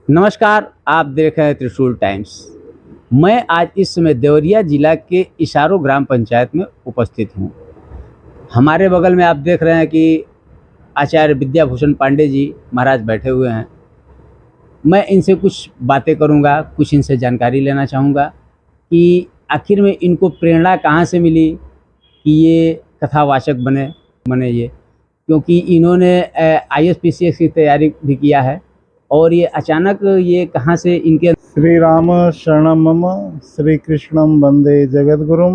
नमस्कार, आप देख रहे हैं त्रिशूल टाइम्स। मैं आज इस समय देवरिया जिला के इशारो ग्राम पंचायत में उपस्थित हूँ। हमारे बगल में आप देख रहे हैं कि आचार्य विद्याभूषण पांडे जी महाराज बैठे हुए हैं। मैं इनसे कुछ बातें करूँगा, कुछ इनसे जानकारी लेना चाहूँगा कि आखिर में इनको प्रेरणा कहाँ से मिली कि ये कथावाचक बने ये, क्योंकि इन्होंने आईएसपीसीएस की तैयारी भी किया है और ये अचानक ये कहाँ से इनके श्री राम शरणं मम श्री कृष्णं वंदे जगद्गुरुं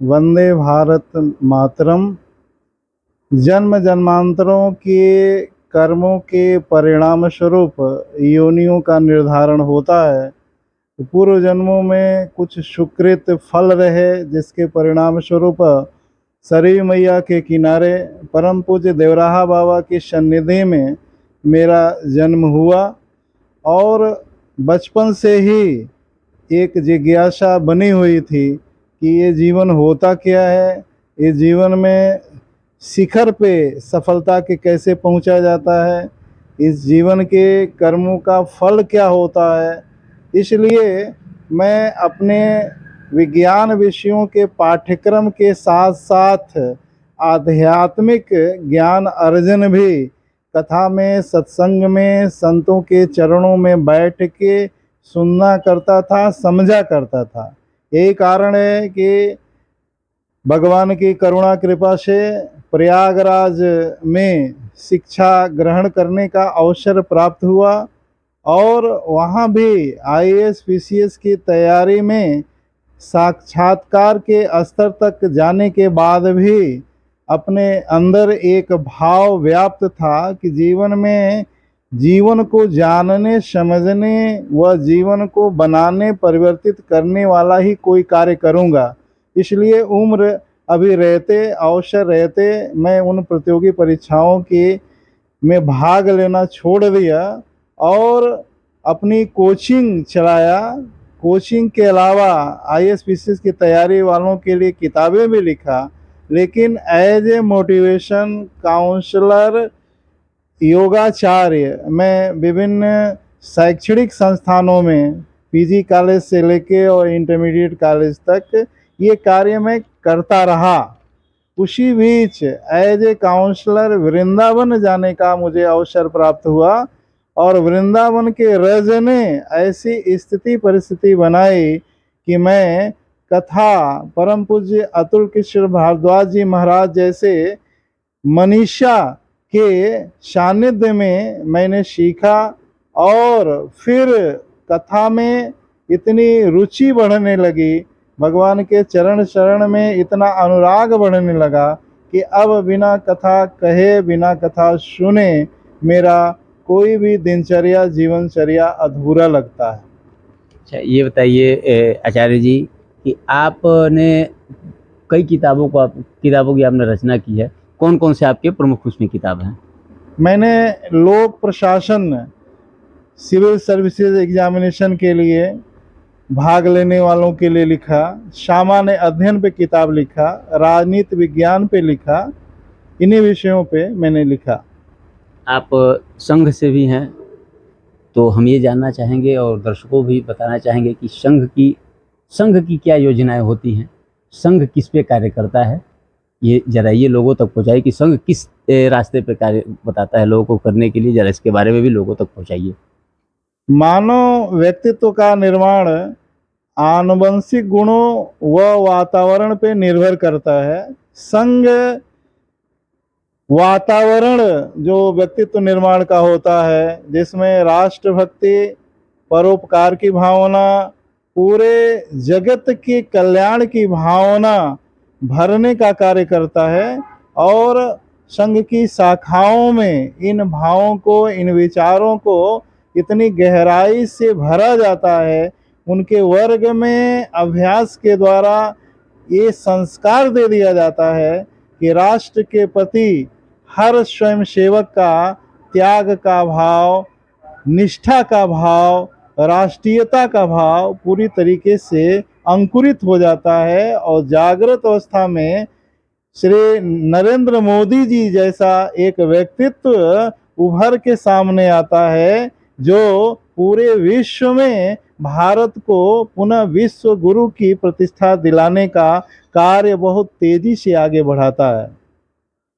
वंदे भारत मातरम। जन्म जन्मांतरों के कर्मों के परिणाम स्वरूप योनियों का निर्धारण होता है। तो पूर्व जन्मों में कुछ सुकृत फल रहे, जिसके परिणाम स्वरूप सरयू मैया के किनारे परम पूज्य देवराहा बाबा की सन्निधि में मेरा जन्म हुआ और बचपन से ही एक जिज्ञासा बनी हुई थी कि ये जीवन होता क्या है, ये जीवन में शिखर पे सफलता के कैसे पहुंचा जाता है, इस जीवन के कर्मों का फल क्या होता है। इसलिए मैं अपने विज्ञान विषयों के पाठ्यक्रम के साथ साथ आध्यात्मिक ज्ञान अर्जन भी कथा में, सत्संग में, संतों के चरणों में बैठ के सुनना करता था, समझा करता था। यही कारण है कि भगवान की करुणा कृपा से प्रयागराज में शिक्षा ग्रहण करने का अवसर प्राप्त हुआ और वहाँ भी आईएएस पीसीएस की तैयारी में साक्षात्कार के स्तर तक जाने के बाद भी अपने अंदर एक भाव व्याप्त था कि जीवन में जीवन को जानने, समझने व जीवन को बनाने, परिवर्तित करने वाला ही कोई कार्य करूँगा। इसलिए उम्र अभी रहते, अवसर रहते मैं उन प्रतियोगी परीक्षाओं की में भाग लेना छोड़ दिया और अपनी कोचिंग चलाया। कोचिंग के अलावा आईएएस की तैयारी वालों के लिए किताबें भी लिखा, लेकिन एज ए मोटिवेशन काउंसलर, योगाचार्य मैं विभिन्न शैक्षणिक संस्थानों में पीजी कॉलेज से लेके और इंटरमीडिएट कॉलेज तक ये कार्य मैं करता रहा। उसी बीच एज ए काउंसलर वृंदावन जाने का मुझे अवसर प्राप्त हुआ और वृंदावन के रज ने ऐसी स्थिति परिस्थिति बनाई कि मैं कथा परम पूज्य अतुल कृष्ण भारद्वाज जी महाराज जैसे मनीषा के सानिध्य में मैंने सीखा और फिर कथा में इतनी रुचि बढ़ने लगी, भगवान के चरण शरण में इतना अनुराग बढ़ने लगा कि अब बिना कथा कहे, बिना कथा सुने मेरा कोई भी दिनचर्या, जीवनचर्या अधूरा लगता है। अच्छा, ये बताइए आचार्य जी कि आपने कई किताबों की आपने रचना की है। कौन कौन से आपके प्रमुख उसमें किताब हैं? मैंने लोक प्रशासन, सिविल सर्विसेज एग्जामिनेशन के लिए भाग लेने वालों के लिए लिखा, सामान्य अध्ययन पे किताब लिखा, राजनीति विज्ञान पे लिखा, इन्हीं विषयों पे मैंने लिखा। आप संघ से भी हैं, तो हम ये जानना चाहेंगे और दर्शकों भी बताना चाहेंगे कि संघ की क्या योजनाएं होती हैं, संघ किस पे कार्य करता है। ये ज़रा ये लोगों तक पहुँचाइए कि संघ किस रास्ते पे कार्य बताता है लोगों को करने के लिए, ज़रा इसके बारे में भी लोगों तक पहुँचाइए। मानव व्यक्तित्व का निर्माण आनुवंशिक गुणों व वातावरण पे निर्भर करता है। संघ वातावरण जो व्यक्तित्व निर्माण का होता है, जिसमें राष्ट्रभक्ति, परोपकार की भावना, पूरे जगत के कल्याण की भावना भरने का कार्य करता है और संघ की शाखाओं में इन भावों को, इन विचारों को इतनी गहराई से भरा जाता है, उनके वर्ग में अभ्यास के द्वारा ये संस्कार दे दिया जाता है कि राष्ट्र के प्रति हर स्वयं सेवक का त्याग का भाव, निष्ठा का भाव, राष्ट्रीयता का भाव पूरी तरीके से अंकुरित हो जाता है और जागृत अवस्था में श्री नरेंद्र मोदी जी जैसा एक व्यक्तित्व उभर के सामने आता है जो पूरे विश्व में भारत को पुनः विश्व गुरु की प्रतिष्ठा दिलाने का कार्य बहुत तेजी से आगे बढ़ाता है।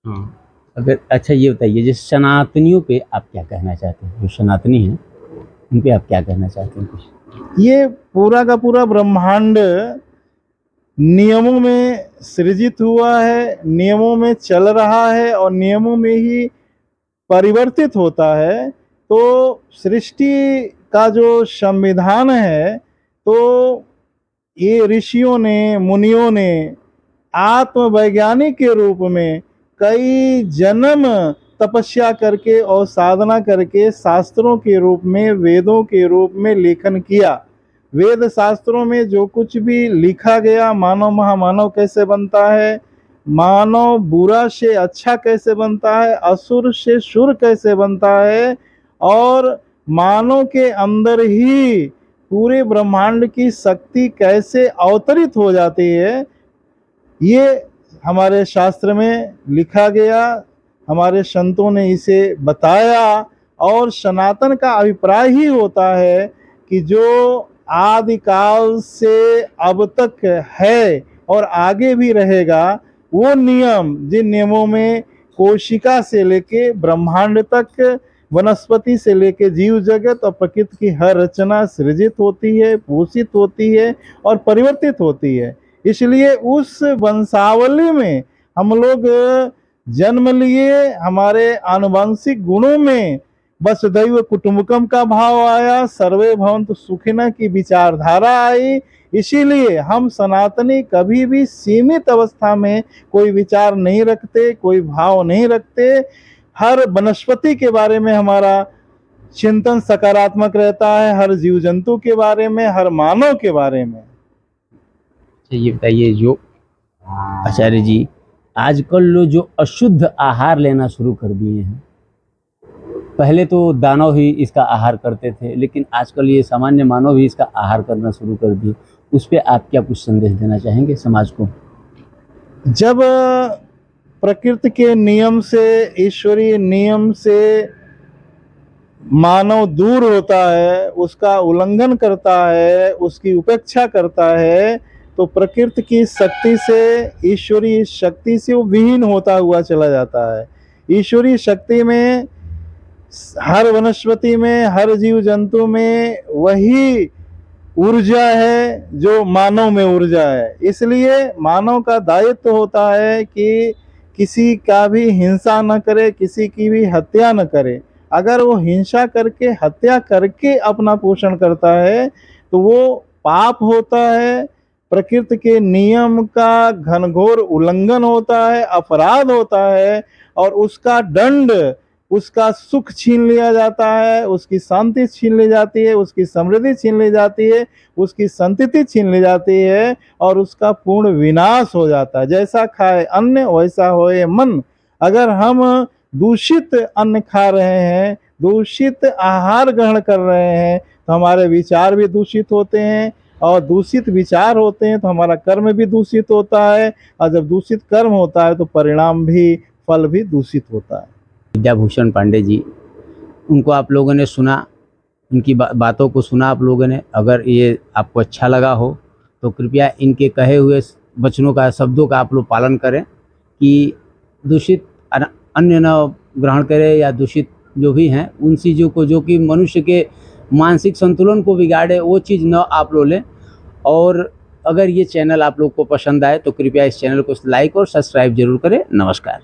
हाँ, अगर अच्छा ये बताइए, जैसे सनातनियों पे आप क्या कहना चाहते हैं? जो सनातनी हैं उन पे आप क्या कहना चाहते हैं कुछ? ये पूरा का पूरा ब्रह्मांड नियमों में सृजित हुआ है, नियमों में चल रहा है और नियमों में ही परिवर्तित होता है। तो सृष्टि का जो संविधान है, तो ये ऋषियों ने, मुनियों ने आत्मवैज्ञानिक के रूप में कई जन्म तपस्या करके और साधना करके शास्त्रों के रूप में, वेदों के रूप में लेखन किया। वेद शास्त्रों में जो कुछ भी लिखा गया, मानव महामानव कैसे बनता है, मानव बुरा से अच्छा कैसे बनता है, असुर से सुर कैसे बनता है, और मानव के अंदर ही पूरे ब्रह्मांड की शक्ति कैसे अवतरित हो जाती है, ये हमारे शास्त्र में लिखा गया। हमारे संतों ने इसे बताया। और सनातन का अभिप्राय ही होता है कि जो आदिकाल से अब तक है और आगे भी रहेगा, वो नियम, जिन नियमों में कोशिका से लेके ब्रह्मांड तक, वनस्पति से लेके जीव जगत और प्रकृति की हर रचना सृजित होती है, पोषित होती है और परिवर्तित होती है। इसलिए उस वंशावली में हम लोग जन्म लिए, हमारे आनुवंशिक गुणों में वसुधैव कुटुंबकम का भाव आया, सर्वे भवन्तु सुखिनः की विचारधारा आई। इसीलिए हम सनातनी कभी भी सीमित अवस्था में कोई विचार नहीं रखते, कोई भाव नहीं रखते। हर वनस्पति के बारे में हमारा चिंतन सकारात्मक रहता है, हर जीव जंतु के बारे में, हर मानव के बारे में। अच्छा ये बताइए, जो आचार्य जी आजकल लोग जो अशुद्ध आहार लेना शुरू कर दिए हैं, पहले तो दानव ही इसका आहार करते थे, लेकिन आजकल ये सामान्य मानव भी इसका आहार करना शुरू कर दिए, उस पर आप क्या कुछ संदेश देना चाहेंगे समाज को? जब प्रकृति के नियम से, ईश्वरीय नियम से मानव दूर होता है, उसका उल्लंघन करता है, उसकी उपेक्षा करता है, तो प्रकृति की शक्ति से, ईश्वरीय शक्ति से वो विहीन होता हुआ चला जाता है। ईश्वरीय शक्ति में हर वनस्पति में, हर जीव जंतु में वही ऊर्जा है जो मानव में ऊर्जा है। इसलिए मानव का दायित्व होता है कि किसी का भी हिंसा न करे, किसी की भी हत्या न करे। अगर वो हिंसा करके, हत्या करके अपना पोषण करता है तो वो पाप होता है, प्रकृति के नियम का घनघोर उल्लंघन होता है, अपराध होता है, और उसका दंड, उसका सुख छीन लिया जाता है, उसकी शांति छीन ली जाती है, उसकी समृद्धि छीन ली जाती है, उसकी संतति छीन ली जाती है, और उसका पूर्ण विनाश हो जाता है। जैसा खाए अन्न वैसा होए मन। अगर हम दूषित अन्न खा रहे हैं, दूषित आहार ग्रहण कर रहे हैं, तो हमारे विचार भी दूषित होते हैं, और दूषित विचार होते हैं तो हमारा कर्म भी दूषित होता है, और जब दूषित कर्म होता है तो परिणाम भी, फल भी दूषित होता है। विद्याभूषण पांडे जी, उनको आप लोगों ने सुना, उनकी बातों को सुना आप लोगों ने। अगर ये आपको अच्छा लगा हो तो कृपया इनके कहे हुए वचनों का, शब्दों का आप लोग पालन करें कि दूषित अन्न न ग्रहण करें, या दूषित जो भी हैं उन चीज़ों को जो कि मनुष्य के मानसिक संतुलन को बिगाड़े, वो चीज़ न आप लोग लें। और अगर ये चैनल आप लोग को पसंद आए तो कृपया इस चैनल को लाइक और सब्सक्राइब जरूर करें। नमस्कार।